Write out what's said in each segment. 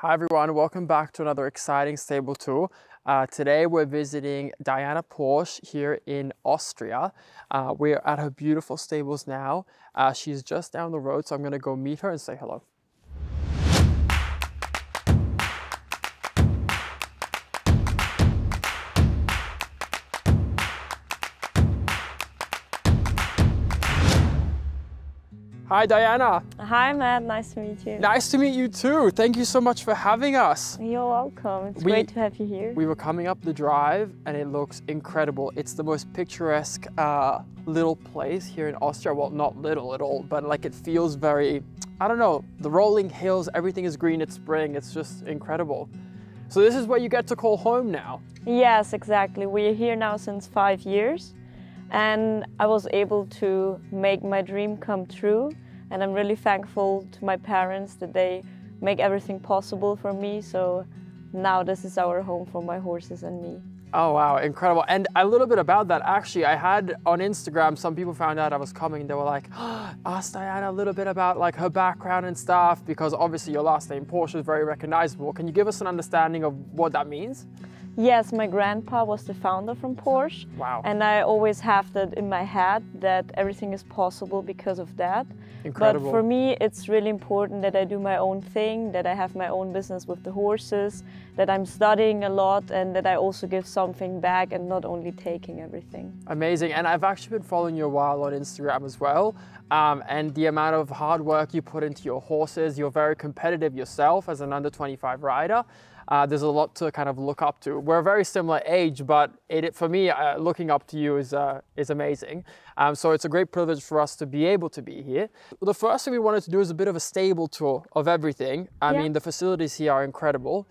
Hi everyone, welcome back to another exciting stable tour. Today we're visiting Diana Porsche here in Austria. We're at her beautiful stables now. She's just down the road, so I'm gonna go meet her and say hello. Hi Diana. Hi Matt, nice to meet you. Nice to meet you too. Thank you so much for having us. You're welcome. It's great to have you here. We were coming up the drive and it looks incredible. It's the most picturesque little place here in Austria. Well, not little at all, but like it feels very, I don't know, the rolling hills, everything is green, it's spring. It's just incredible. So this is where you get to call home now. Yes, exactly. We're here now since 5 years. And I was able to make my dream come true. And I'm really thankful to my parents that they make everything possible for me. So now this is our home for my horses and me. Oh wow, incredible. And a little bit about that, actually, I had on Instagram, some people found out I was coming and they were like, oh, ask Diana a little bit about like her background and stuff, because obviously your last name Porsche is very recognizable. Can you give us an understanding of what that means? Yes, my grandpa was the founder from Porsche. Wow. And I always have that in my head, that everything is possible because of that. Incredible. But for me, it's really important that I do my own thing, that I have my own business with the horses, that I'm studying a lot, and that I also give something back and not only taking everything. Amazing. And I've actually been following you a while on Instagram as well. And the amount of hard work you put into your horses, you're very competitive yourself as an under 25 rider. There's a lot to kind of look up to. We're a very similar age, but for me, looking up to you is amazing. So it's a great privilege for us to be able to be here. The first thing we wanted to do is a bit of a stable tour of everything. I mean, the facilities here are incredible.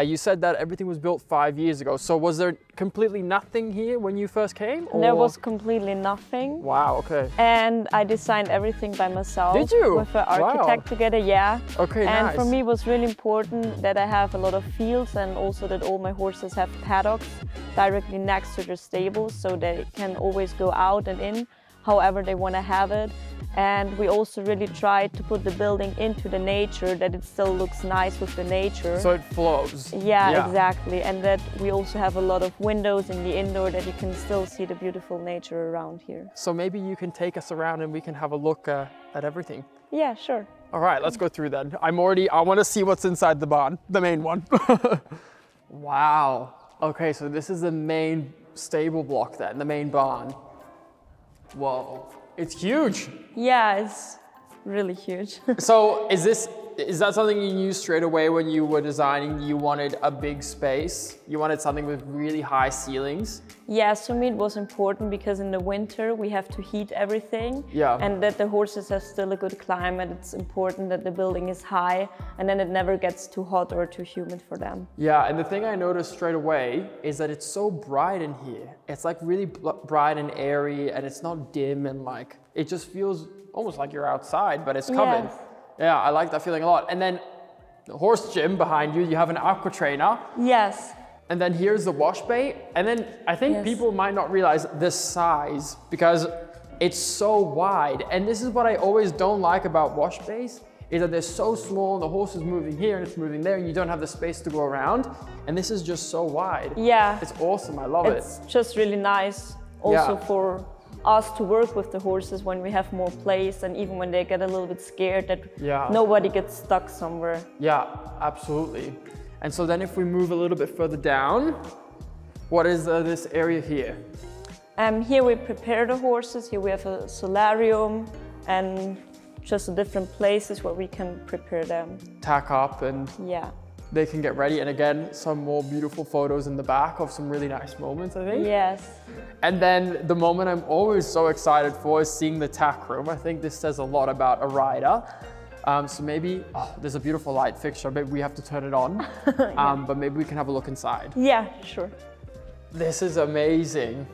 You said that everything was built 5 years ago. So was there completely nothing here when you first came? Or? There was completely nothing. Wow, okay. And I designed everything by myself. Did you? With an architect together, yeah. Okay, and nice. for me it was really important that I have a lot of fields and also that all my horses have paddocks directly next to their stables, so they can always go out and in however they want to have it. And we also really tried to put the building into the nature, that it still looks nice with the nature. So it flows. Yeah, exactly. And that we also have a lot of windows in the indoor that you can still see the beautiful nature around here. So maybe you can take us around and we can have a look at everything. Yeah, sure. All right, let's go through then. I want to see what's inside the barn, the main one. Wow. Okay, so this is the main stable block then, the main barn. Whoa, it's huge. Yeah, it's really huge. So is that something you knew straight away when you were designing? You wanted a big space? You wanted something with really high ceilings? Yeah, so me it was important because in the winter we have to heat everything. Yeah. And that the horses have still a good climate. It's important that the building is high and then it never gets too hot or too humid for them. Yeah, and the thing I noticed straight away is that it's so bright in here. It's like really bright and airy, and it's not dim, and like it just feels almost like you're outside, but it's covered. Yes. Yeah, I like that feeling a lot. And then the horse gym behind you, you have an aqua trainer. Yes. And then here's the wash bay. And then I think people might not realize this size because it's so wide. And this is what I always don't like about wash bays, is that they're so small and the horse is moving here and it's moving there and you don't have the space to go around. And this is just so wide. Yeah. It's awesome, I love it. It's just really nice also for us to work with the horses when we have more place, and even when they get a little bit scared that nobody gets stuck somewhere. Yeah, absolutely. And so then if we move a little bit further down, what is this area here? Here we prepare the horses. Here we have a solarium and just different places where we can prepare them. Tack up and they can get ready. And again, some more beautiful photos in the back of some really nice moments, I think. Yes. And then the moment I'm always so excited for is seeing the tack room. I think this says a lot about a rider. So maybe, there's a beautiful light fixture, maybe we have to turn it on, but maybe we can have a look inside. Yeah, sure. This is amazing.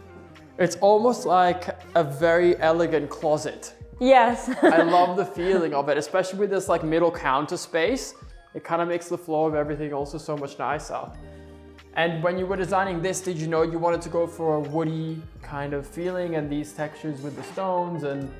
It's almost like a very elegant closet. Yes. I love the feeling of it, especially with this like middle counter space. It kind of makes the flow of everything also so much nicer. And when you were designing this, did you know you wanted to go for a woody kind of feeling and these textures with the stones? And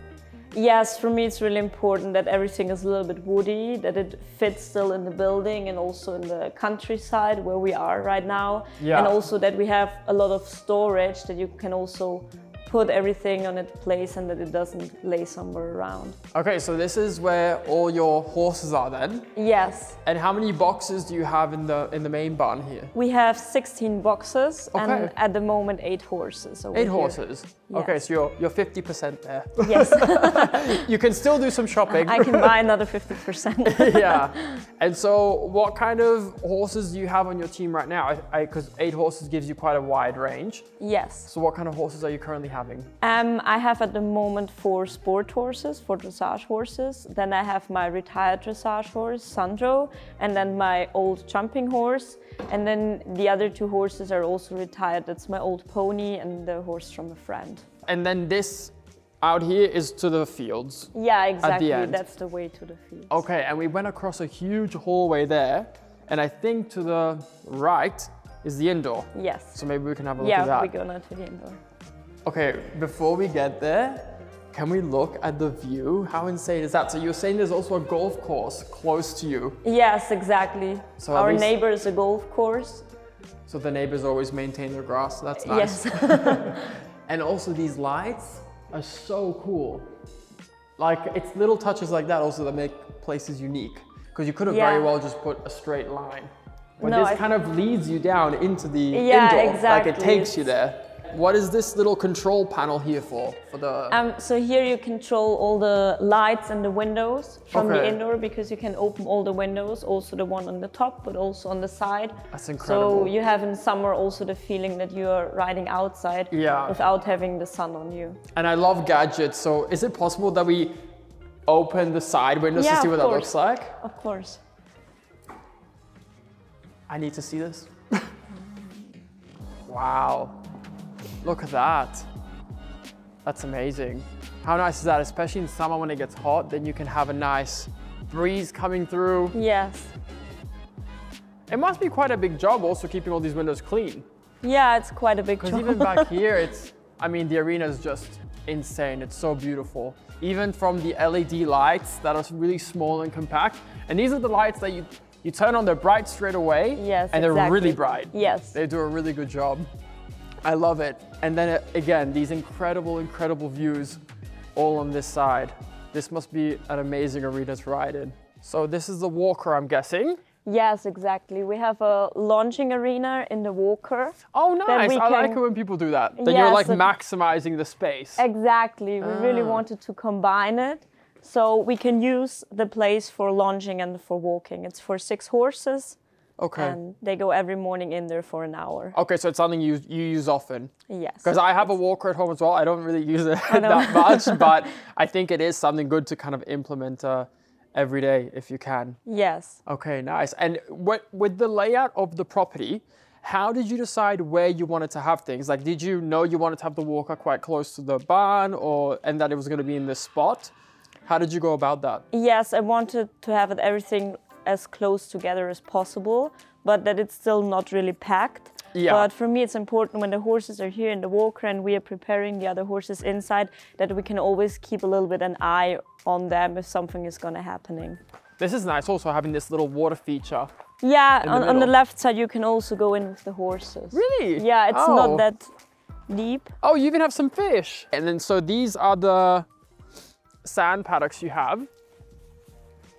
Yes, for me it's really important that everything is a little bit woody, that it fits still in the building and also in the countryside where we are right now. Yeah. And also that we have a lot of storage, that you can also put everything on its place and that it doesn't lay somewhere around. Okay, so this is where all your horses are then? Yes. And how many boxes do you have in the main barn here? We have 16 boxes Okay. and at the moment 8 horses. Over 8 here. horses? Yes. Okay, so you're 50% there. Yes. You can still do some shopping. I can buy another 50%. Yeah. And so what kind of horses do you have on your team right now? Because 8 horses gives you quite a wide range. Yes. So what kind of horses are you currently having? I have at the moment 4 sport horses, 4 dressage horses. Then I have my retired dressage horse, Sandro, and then my old jumping horse. And then the other 2 horses are also retired. That's my old pony and the horse from a friend. And then this out here is to the fields. Yeah, exactly. end. That's the way to the field. Okay, and we went across a huge hallway there. And I think to the right is the indoor. Yes. So maybe we can have a look at that. Yeah, we're going to the indoor. Okay, before we get there, can we look at the view? How insane is that? So you're saying there's also a golf course close to you. Yes, exactly. So our neighbor is a golf course. So the neighbors always maintain their grass. That's nice. Yes. And also these lights are so cool. Like it's little touches like that also that make places unique. Because you could have very well just put a straight line. But No, this kind of leads you down into the Yeah, indoor. exactly. Like it takes you there. What is this little control panel here for? So here you control all the lights and the windows from the Okay. indoor, because you can open all the windows, also the one on the top, but also on the side. That's incredible. So you have in summer also the feeling that you are riding outside without having the sun on you. And I love gadgets. So is it possible that we open the side windows to Yeah, see of what that course. looks like? Of course. I need to see this. Wow. Look at that. That's amazing. How nice is that? Especially in summer when it gets hot, then you can have a nice breeze coming through. Yes. It must be quite a big job also keeping all these windows clean. Yeah, it's quite a big Because job. even back here, I mean, the arena is just insane. It's so beautiful. Even from the LED lights that are really small and compact. And these are the lights that you turn on, they're bright straight away. Yes, and they're exactly. really bright. Yes. They do a really good job. I love it. And then again, these incredible, incredible views all on this side. This must be an amazing arena to ride in. So this is the walker, I'm guessing. Yes, exactly. We have a launching arena in the walker. Oh, nice. I like it when people do that. Then you're like maximizing the space. Exactly. We really wanted to combine it. So we can use the place for lunging and for walking. It's for 6 horses. Okay. And they go every morning in there for an hour. Okay, so it's something you use often. Yes. Because I have a walker at home as well. I don't really use it that much, but I think it is something good to kind of implement every day if you can. Yes. Okay, nice. And with the layout of the property, how did you decide where you wanted to have things? Like, did you know you wanted to have the walker quite close to the barn and that it was going to be in this spot? How did you go about that? Yes, I wanted to have everything as close together as possible, but that it's still not really packed. Yeah. But for me, it's important when the horses are here in the walker and we are preparing the other horses inside, that we can always keep a little bit an eye on them if something is going to happen. This is nice also having this little water feature. Yeah, on the left side you can also go in with the horses. Really? Yeah, it's not that deep. Oh, you even have some fish. And then so these are the sand paddocks you have.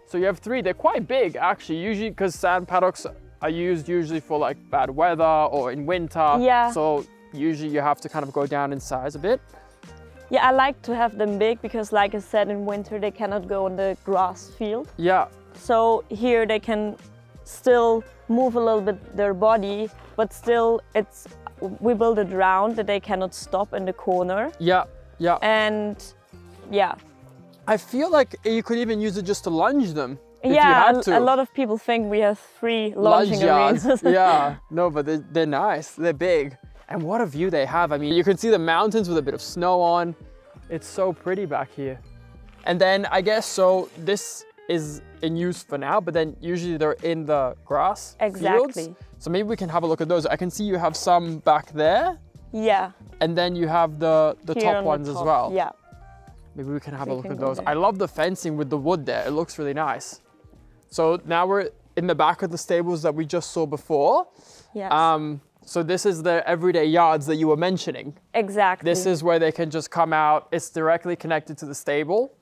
So you have 3, they're quite big actually, usually because sand paddocks are used usually for like bad weather or in winter. Yeah. So usually you have to kind of go down in size a bit. Yeah, I like to have them big because like I said, in winter they cannot go on the grass field. Yeah. So here they can still move a little bit their body, but still we build it round that they cannot stop in the corner. Yeah, yeah. And yeah. I feel like you could even use it just to lunge them. If yeah, you had to. A lot of people think we have 3 lunging arenas. Yeah, no, but they're nice, they're big. And what a view they have. I mean, you can see the mountains with a bit of snow on. It's so pretty back here. And then I guess, so this is in use for now, but then usually they're in the grass Exactly. fields. So maybe we can have a look at those. I can see you have some back there. Yeah. And then you have the Here top on ones the as top, well. Yeah. Maybe we can have a look can at go those. there. I love the fencing with the wood there. It looks really nice. So now we're in the back of the stables that we just saw before. Yes. So this is the everyday yards that you were mentioning. Exactly. This is where they can just come out. It's directly connected to the stable.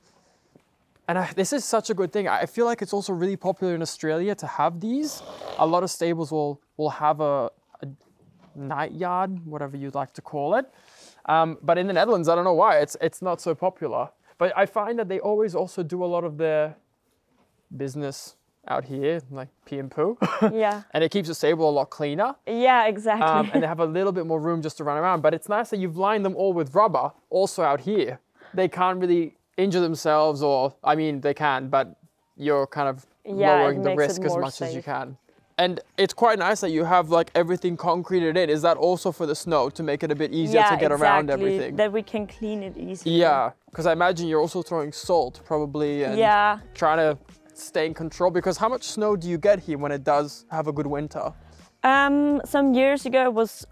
And this is such a good thing. I feel like it's also really popular in Australia to have these. A lot of stables will have a night yard, whatever you'd like to call it. But in the Netherlands, I don't know why, it's not so popular. But I find that they always also do a lot of their business out here, like pee and poo. Yeah. And it keeps the stable a lot cleaner. Yeah, exactly. And they have a little bit more room just to run around. But it's nice that you've lined them all with rubber also out here. They can't really injure themselves, or, I mean, they can, but you're kind of lowering the risk as much as you can. And it's quite nice that you have like everything concreted in. Is that also for the snow to make it a bit easier to get around everything? That we can clean it easily. Yeah, because I imagine you're also throwing salt probably and trying to stay in control, because how much snow do you get here when it does have a good winter? Some years ago it was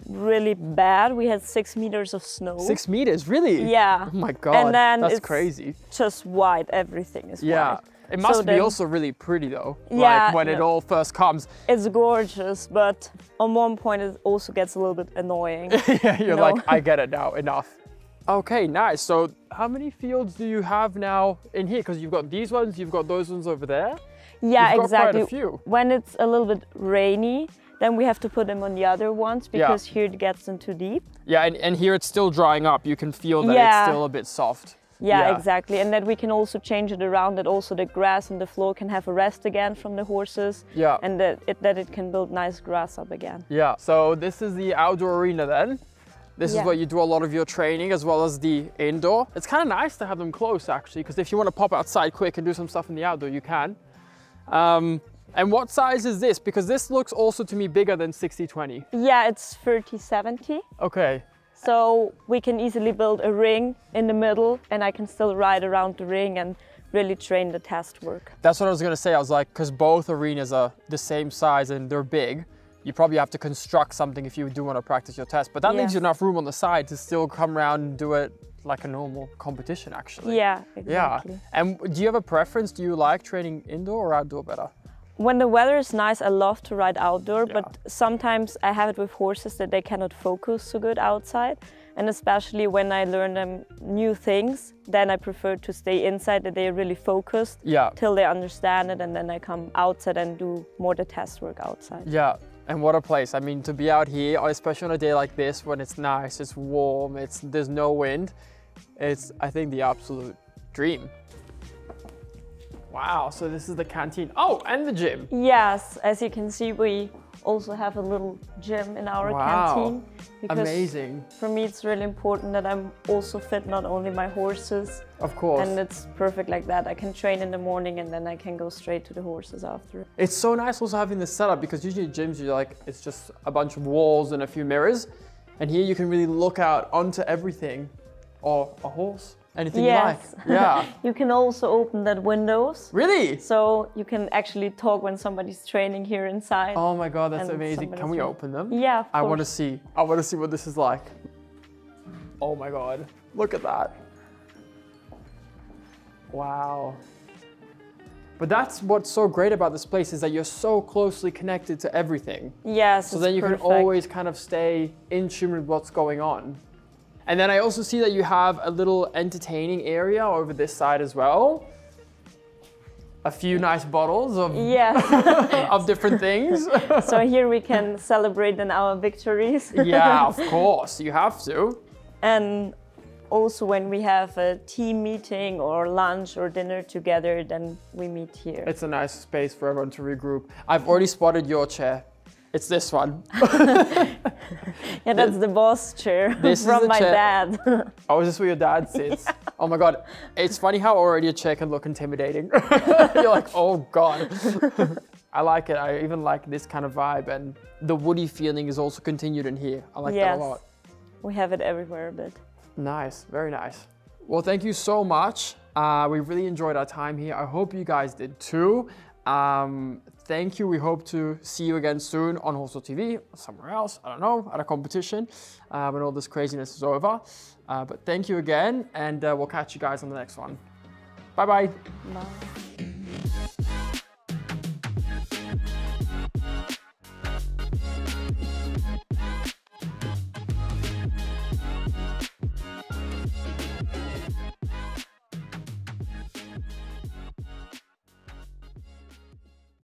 really bad. We had 6 meters of snow. 6 meters, really? Yeah. Oh my God, and then that's it's crazy. Just white, everything is white. It must So be then- also really pretty though, Yeah, like when it all first comes. It's gorgeous, but on one point it also gets a little bit annoying. Yeah, you're like, I get it now, enough. Okay, nice. So how many fields do you have now in here? Because you've got these ones, you've got those ones over there. Yeah, You've got exactly. quite a few. When it's a little bit rainy, then we have to put them on the other ones, because here it gets in too deep. Yeah, and here it's still drying up. You can feel that it's still a bit soft. Yeah, exactly. And then we can also change it around, that also the grass and the floor can have a rest again from the horses. Yeah. And that it can build nice grass up again. Yeah, so this is the outdoor arena then. This is where you do a lot of your training, as well as the indoor. It's kind of nice to have them close actually, because if you want to pop outside quick and do some stuff in the outdoor, you can. And what size is this? Because this looks also to me bigger than 60/20. Yeah, it's 30/70. Okay. So we can easily build a ring in the middle, and I can still ride around the ring and really train the test work. That's what I was gonna say. I was like, because both arenas are the same size and they're big, you probably have to construct something if you do want to practice your test. But that leaves you enough room on the side to still come around and do it like a normal competition actually. Yeah, exactly. Yeah. And do you have a preference? Do you like training indoor or outdoor better? When the weather is nice, I love to ride outdoor, but sometimes I have it with horses that they cannot focus so good outside. And especially when I learn them new things, then I prefer to stay inside, that they are really focused till they understand it, and then I come outside and do more the test work outside. Yeah, and what a place. I mean, to be out here, especially on a day like this, when it's nice, it's warm, there's no wind, it's, I think, the absolute dream. Wow, so this is the canteen. Oh, and the gym. Yes, as you can see, we also have a little gym in our canteen. Because amazing. For me, it's really important that I'm also fit, not only my horses. Of course. And it's perfect like that. I can train in the morning and then I can go straight to the horses after. It's so nice also having this setup, because usually gyms, you're like, it's just a bunch of walls and a few mirrors. And here you can really look out onto everything, or a horse. Anything you like. Yeah. You can also open that windows. Really? So you can actually talk when somebody's training here inside. Oh my God, that's amazing. Can we open them? Yeah, of course. I want to see. I want to see what this is like. Oh my God, look at that. Wow. But that's what's so great about this place, is that you're so closely connected to everything. Yes, so then you can always kind of stay in tune with what's going on. And then I also see that you have a little entertaining area over this side as well. A few nice bottles of, of different things. So here we can celebrate then our victories. Yeah, of course, you have to. And also when we have a team meeting or lunch or dinner together, then we meet here. It's a nice space for everyone to regroup. I've already spotted your chair. It's this one. Yeah, that's the boss chair from my dad. Oh, is this where your dad sits? Yeah. Oh my God. It's funny how already a chair can look intimidating. You're like, oh God. I like it. I even like this kind of vibe, and the woody feeling is also continued in here. I like that a lot. We have it everywhere a bit. Nice, very nice. Well, thank you so much. We really enjoyed our time here. I hope you guys did too. thank you. We hope to see you again soon on 𝒂𝒐𝒍𝒍𝒐 TV, somewhere else, I don't know, at a competition when all this craziness is over. But thank you again, and we'll catch you guys on the next one. Bye-bye. Bye.